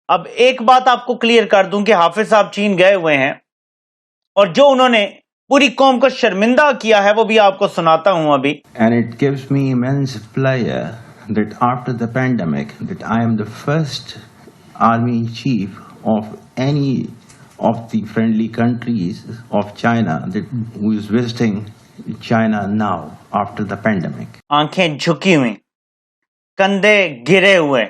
अब एक बात आपको क्लियर कर दूं कि हाफिज साहब चीन गए हुए हैं और जो उन्होंने पूरी कौम को शर्मिंदा किया है वो भी आपको सुनाता हूं अभी। And it gives me immense pleasure that after the pandemic that I am the first army chief of any of the friendly countries of China that who is visiting China now after the pandemic. आंखें झुकी हुई, कंधे गिरे हुए,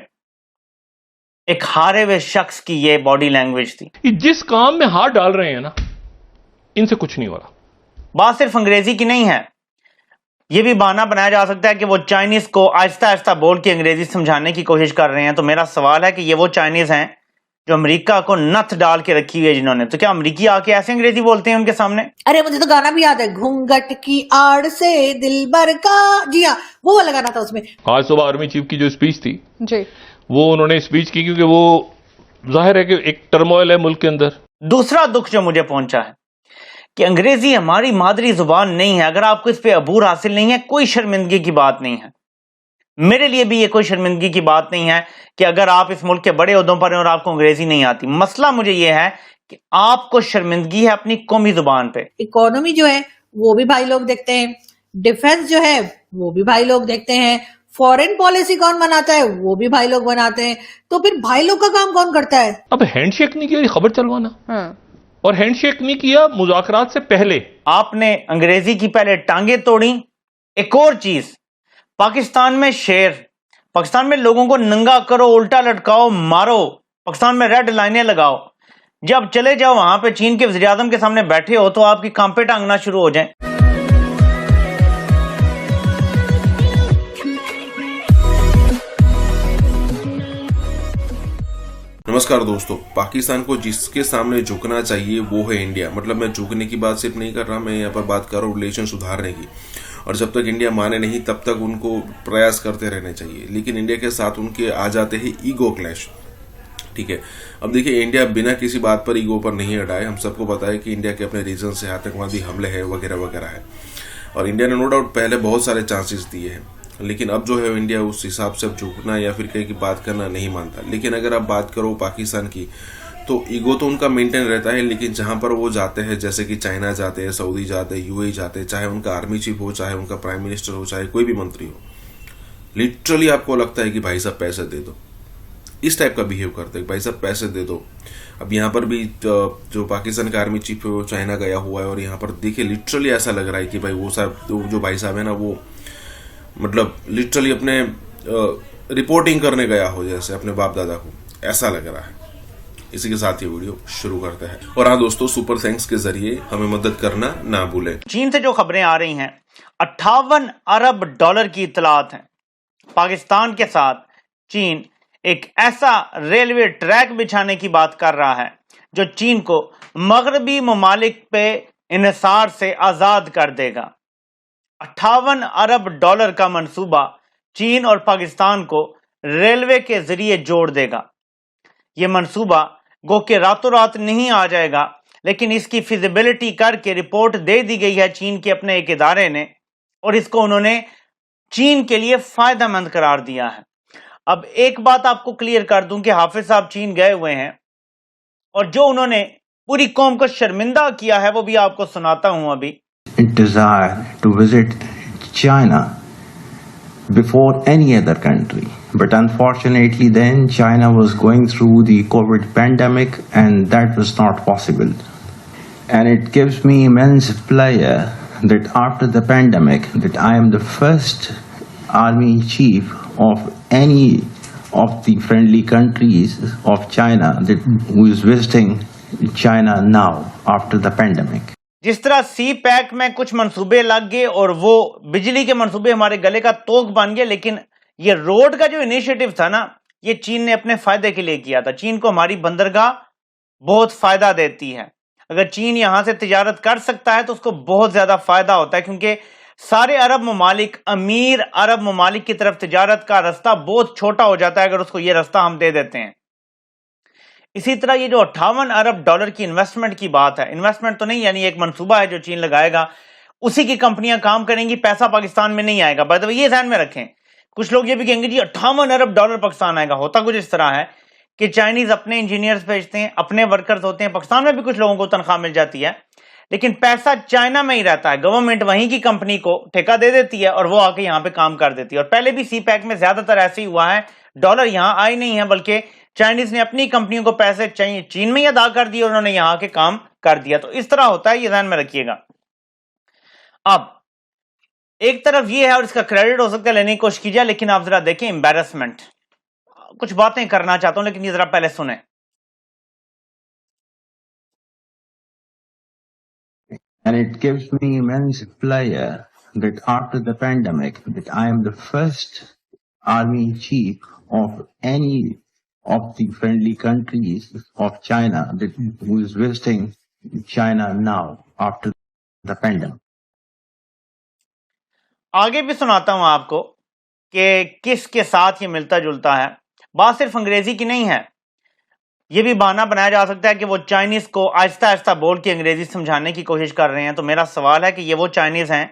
एक हारे हुए शख्स की ये बॉडी लैंग्वेज थी। जिस काम में हाथ डाल रहे हैं ना, इनसे कुछ नहीं हो रहा। बात सिर्फ अंग्रेजी की नहीं है, यह भी बहाना बनाया जा सकता है कि वो चाइनीज को आहिस्ता आहिस्ता बोल के अंग्रेजी समझाने की कोशिश कर रहे हैं। तो मेरा सवाल है कि ये वो चाइनीज हैं जो अमेरिका को नथ डाल के रखी हुई है जिन्होंने, तो क्या अमेरिकी आके ऐसे अंग्रेजी बोलते हैं उनके सामने? अरे मुझे तो गाना भी याद है, घूंघट की आड़ से दिलबर का, जी हाँ वो वाला गाना था उसमें। आज सुबह आर्मी चीफ की जो स्पीच थी जी, वो उन्होंने स्पीच की क्योंकि वो जाहिर है कि एक टर्मोइल है मुल्क के अंदर। दूसरा दुख जो मुझे पहुंचा है कि अंग्रेजी हमारी मादरी जुबान नहीं है। अगर आपको इस पे अबूर हासिल नहीं है, कोई शर्मिंदगी की बात नहीं है। मेरे लिए भी ये कोई शर्मिंदगी की बात नहीं है कि अगर आप इस मुल्क के बड़े ओहदों पर हैं और आपको अंग्रेजी नहीं आती। मसला मुझे ये है कि आपको शर्मिंदगी है अपनी कौमी जुबान पे। इकोनॉमी जो है वो भी भाई लोग देखते हैं, डिफेंस जो है वो भी भाई लोग देखते हैं, फॉरेन पॉलिसी कौन बनाता है वो भी भाई लोग बनाते हैं। तो फिर भाई लोग का काम कौन करता है? अब हैंडशेक नहीं किया ये खबर चलवाना, और हैंडशेक नहीं किया मुज़ाकरात से पहले। आपने अंग्रेजी की पहले टांगे तोड़ी। एक और चीज, पाकिस्तान में शेर, पाकिस्तान में लोगों को नंगा करो, उल्टा लटकाओ, मारो, पाकिस्तान में रेड लाइनें लगाओ। जब चले जाओ वहां पे चीन के वज़ीर आज़म के सामने बैठे हो तो आपकी कांपे टांगना शुरू हो जाए। नमस्कार दोस्तों, पाकिस्तान को जिसके सामने झुकना चाहिए वो है इंडिया। मतलब मैं झुकने की बात सिर्फ नहीं कर रहा, मैं यहाँ पर बात कर रहा हूँ रिलेशन सुधारने की। और जब तक इंडिया माने नहीं तब तक उनको प्रयास करते रहने चाहिए। लेकिन इंडिया के साथ उनके आ जाते हैं ईगो क्लैश। ठीक है, अब देखिए इंडिया बिना किसी बात पर ईगो पर नहीं अड़ाए। हम सबको पता है कि इंडिया के अपने रीजन से आतंकवादी हमले है वगैरह वगैरह है, और इंडिया ने नो डाउट पहले बहुत सारे चांसेस दिए हैं। लेकिन अब जो है इंडिया उस हिसाब से अब झुकना या फिर कहीं की बात करना नहीं मानता। लेकिन अगर आप बात करो पाकिस्तान की तो ईगो तो उनका मेंटेन रहता है। लेकिन जहां पर वो जाते हैं, जैसे कि चाइना जाते हैं, सऊदी जाते हैं, यूएई जाते हैं, चाहे उनका आर्मी चीफ हो, चाहे उनका प्राइम मिनिस्टर हो, चाहे कोई भी मंत्री हो, लिटरली आपको लगता है कि भाई साहब पैसे दे दो। इस टाइप का बिहेव करते हैं, भाई साहब पैसे दे दो। अब यहाँ पर भी जो पाकिस्तान का आर्मी चीफ है वो चाइना गया हुआ है, और यहाँ पर देखिए लिटरली ऐसा लग रहा है कि भाई वो साहब जो भाई साहब है ना, वो मतलब लिटरली अपने रिपोर्टिंग करने गया हो जैसे अपने बाप दादा को, ऐसा लग रहा है। इसी के साथ ये वीडियो शुरू करते हैं। और हाँ दोस्तों, सुपर थैंक्स के जरिए हमें मदद करना ना भूलें। चीन से जो खबरें आ रही हैं, 58 अरब डॉलर की इतलात हैं। पाकिस्तान के साथ चीन एक ऐसा रेलवे ट्रैक बिछाने की बात कर रहा है जो चीन को मगरबी ममालिक पे इन्हिसार से आजाद कर देगा। 58 अरब डॉलर का मंसूबा चीन और पाकिस्तान को रेलवे के जरिए जोड़ देगा। यह मंसूबा गो के रातों रात नहीं आ जाएगा, लेकिन इसकी फिजिबिलिटी करके रिपोर्ट दे दी गई है चीन के अपने एक इदारे ने, और इसको उन्होंने चीन के लिए फायदेमंद करार दिया है। अब एक बात आपको क्लियर कर दूं कि हाफिज साहब चीन गए हुए हैं और जो उन्होंने पूरी कौम को शर्मिंदा किया है वो भी आपको सुनाता हूं अभी। Desire to visit China before any other country, but unfortunately then China was going through the COVID pandemic and that was not possible. And it gives me immense pleasure that after the pandemic that I am the first army chief of any of the friendly countries of China that who is visiting China now after the pandemic. जिस तरह सी pack में कुछ मंसूबे लग गए और वो बिजली के मंसूबे हमारे गले का तोक बन गए, लेकिन ये रोड का जो इनिशिएटिव था ना, ये चीन ने अपने फायदे के लिए किया था। चीन को हमारी बंदरगाह बहुत फायदा देती है। अगर चीन यहां से तिजारत कर सकता है तो उसको बहुत ज्यादा फायदा होता है, क्योंकि सारे अरब ममालिक, अमीर अरब ममालिक की तरफ तिजारत का रास्ता बहुत छोटा हो जाता है अगर उसको ये रास्ता हम दे देते हैं। इसी तरह ये जो 58 अरब डॉलर की इन्वेस्टमेंट की बात है, इन्वेस्टमेंट तो नहीं, यानी एक मंसूबा है जो चीन लगाएगा, उसी की कंपनियां काम करेंगी, पैसा पाकिस्तान में नहीं आएगा। बाय द वे ये ध्यान में रखें, कुछ लोग ये भी कहेंगे जी 58 अरब डॉलर पाकिस्तान आएगा। होता कुछ इस तरह है कि चाइनीज अपने इंजीनियर्स भेजते हैं, अपने वर्कर्स होते हैं। पाकिस्तान में भी कुछ लोगों को तनख्वाह मिल जाती है, लेकिन पैसा चाइना में ही रहता है। गवर्नमेंट वहीं की कंपनी को ठेका दे देती है और वो आके यहाँ पे काम कर देती है। और पहले भी सी पैक में ज्यादातर ऐसे ही हुआ है, डॉलर यहाँ आई नहीं है, बल्कि चाइनीज ने अपनी कंपनियों को पैसे चीन में ही अदा कर दिए और उन्होंने यहाँ के काम कर दिया। तो इस तरह होता है, ये ध्यान में रखिएगा। अब एक तरफ ये है और इसका क्रेडिट हो सकता है लेने की कोशिश कीजिए, लेकिन आप जरा देखें एम्बैरेसमेंट। कुछ बातें करना चाहता हूं, लेकिन ये जरा पहले सुने। And it gives me immense pleasure that after the pandemic, that I am the first army chief of any of the friendly countries of China who is visiting China now after the pandemic. आगे भी सुनाता हूं आपको कि किसके साथ ये मिलता जुलता है। बात सिर्फ अंग्रेजी की नहीं है, ये भी बहाना बनाया जा सकता है कि वो चाइनीज को आहिस्ता आहिस्ता बोल के अंग्रेजी समझाने की कोशिश कर रहे हैं। तो मेरा सवाल है कि ये वो चाइनीज हैं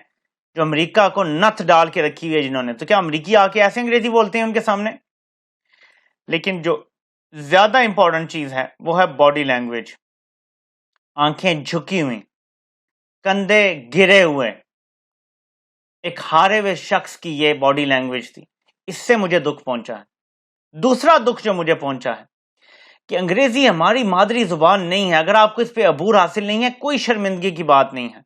जो अमेरिका को नथ डाल के रखी हुई है जिन्होंने, तो क्या अमेरिकी आके ऐसे अंग्रेजी बोलते हैं उनके सामने? लेकिन जो ज्यादा इंपॉर्टेंट चीज है वो है बॉडी लैंग्वेज। आंखें झुकी हुई, कंधे गिरे हुए, एक हारे हुए शख्स की ये बॉडी लैंग्वेज थी। इससे मुझे दुख पहुंचा है। दूसरा दुख जो मुझे पहुंचा है कि अंग्रेजी हमारी मादरी जुबान नहीं है। अगर आपको इस पे अबूर हासिल नहीं है, कोई शर्मिंदगी की बात नहीं है।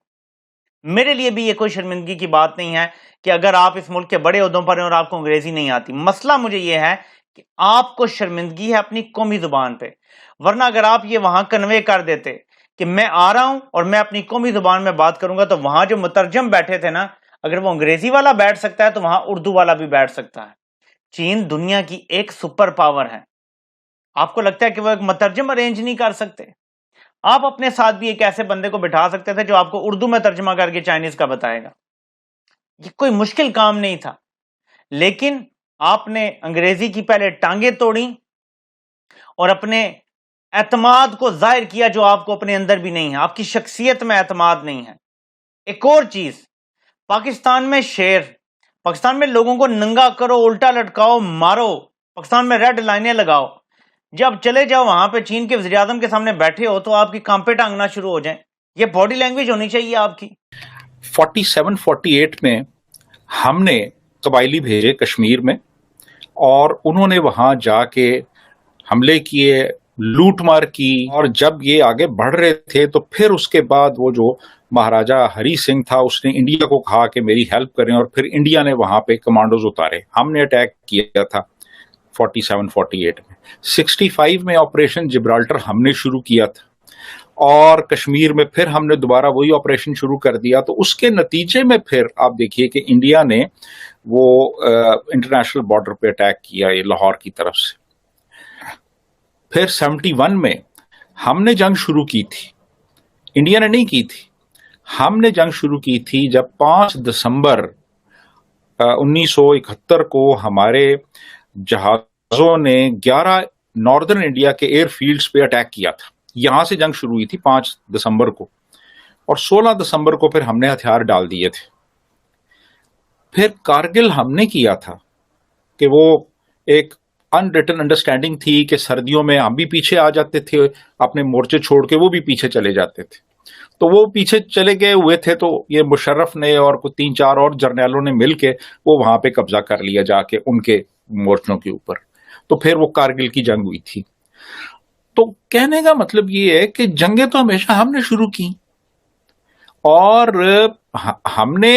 मेरे लिए भी ये कोई शर्मिंदगी की बात नहीं है कि अगर आप इस मुल्क के बड़े ओहदों पर हैं और आपको अंग्रेजी नहीं आती। मसला मुझे ये है कि आपको शर्मिंदगी है अपनी कौमी जुबान पे। वरना अगर आप ये वहां कन्वे कर देते कि मैं आ रहा हूं और मैं अपनी कौमी जुबान में बात करूंगा, तो वहां जो मुतरजम बैठे थे ना, अगर वो अंग्रेजी वाला बैठ सकता है तो वहां उर्दू वाला भी बैठ सकता है। चीन दुनिया की एक सुपर पावर है। आपको लगता है कि वो एक मुतरजम अरेंज नहीं कर सकते? आप अपने साथ भी एक ऐसे बंदे को बिठा सकते थे जो आपको उर्दू में तर्जमा करके चाइनीज का बताएगा। ये कोई मुश्किल काम नहीं था। लेकिन आपने अंग्रेजी की पहले टांगे तोड़ी और अपने एतमाद को जाहिर किया जो आपको अपने अंदर भी नहीं है। आपकी शख्सियत में एतमाद नहीं है। एक और चीज, पाकिस्तान में शेर, पाकिस्तान में लोगों को नंगा करो, उल्टा लटकाओ, मारो, पाकिस्तान में रेड लाइनें लगाओ। जब चले जाओ वहां पे चीन के वज़ीर आज़म के सामने बैठे हो तो आपकी कांपे टांगना शुरू हो जाए। ये बॉडी लैंग्वेज होनी चाहिए आपकी। 47-48 में हमने कबायली भेजे कश्मीर में और उन्होंने वहां जाके हमले किए, लूटमार की। और जब ये आगे बढ़ रहे थे तो फिर उसके बाद वो जो महाराजा हरी सिंह था उसने इंडिया को कहा कि मेरी हेल्प करें, और फिर इंडिया ने वहां पे कमांडोज उतारे। हमने अटैक किया था 47-48 में। 65 में ऑपरेशन जिब्राल्टर हमने शुरू किया था और कश्मीर में फिर हमने दोबारा वही ऑपरेशन शुरू कर दिया। तो उसके नतीजे में फिर आप देखिए कि इंडिया ने वो इंटरनेशनल बॉर्डर पे अटैक किया, ये लाहौर की तरफ से। फिर 71 में हमने जंग शुरू की थी, इंडिया ने नहीं की थी। हमने जंग शुरू की थी जब 5 दिसंबर 1971 को हमारे जहाजों ने 11 नॉर्दर्न इंडिया के एयरफील्ड्स पे अटैक किया था। यहां से जंग शुरू हुई थी 5 दिसंबर को, और 16 दिसंबर को फिर हमने हथियार डाल दिए थे। फिर कारगिल हमने किया था कि वो एक अनरिटन अंडरस्टैंडिंग थी कि सर्दियों में हम भी पीछे आ जाते थे, अपने मोर्चे छोड़ के वो भी पीछे चले जाते थे। तो वो पीछे चले गए हुए थे, तो ये मुशर्रफ ने और कुछ 3-4 और जर्नैलों ने मिलके वो वहां पे कब्जा कर लिया जाके उनके मोर्चों के ऊपर। तो फिर वो कारगिल की जंग हुई थी। तो कहने का मतलब ये है कि जंगें तो हमेशा हमने शुरू की और हमने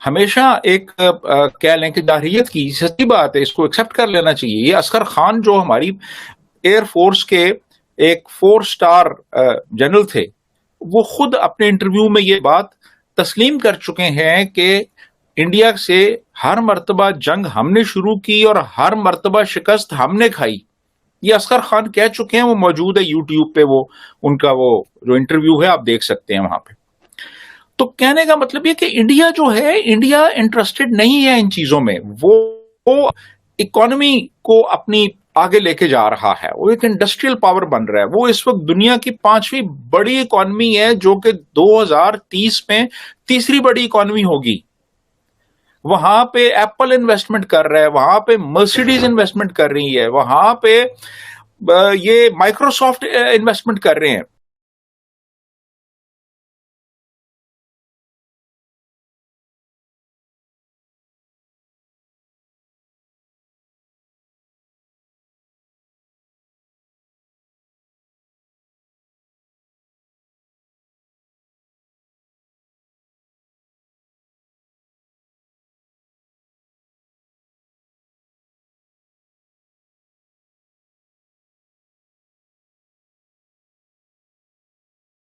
हमेशा एक कह लें कि जारहियत की, सच्ची बात है, इसको एक्सेप्ट कर लेना चाहिए। ये असगर खान जो हमारी एयरफोर्स के एक 4 स्टार जनरल थे, वो खुद अपने इंटरव्यू में ये बात तस्लीम कर चुके हैं कि इंडिया से हर मर्तबा जंग हमने शुरू की और हर मर्तबा शिकस्त हमने खाई। ये असगर खान कह चुके हैं, वो मौजूद है यूट्यूब पे, वो उनका वो जो इंटरव्यू है आप देख सकते हैं वहां पे। तो कहने का मतलब ये कि इंडिया जो है, इंडिया इंटरेस्टेड नहीं है इन चीजों में। वो इकोनॉमी को अपनी आगे लेके जा रहा है, वो एक इंडस्ट्रियल पावर बन रहा है। वो इस वक्त दुनिया की 5वीं बड़ी इकोनॉमी है, जो कि 2030 में तीसरी बड़ी इकोनॉमी होगी। वहां पे एप्पल इन्वेस्टमेंट कर रहा है, वहां पे मर्सिडीज इन्वेस्टमेंट कर रही है, वहां पे ये माइक्रोसॉफ्ट इन्वेस्टमेंट कर रहे हैं,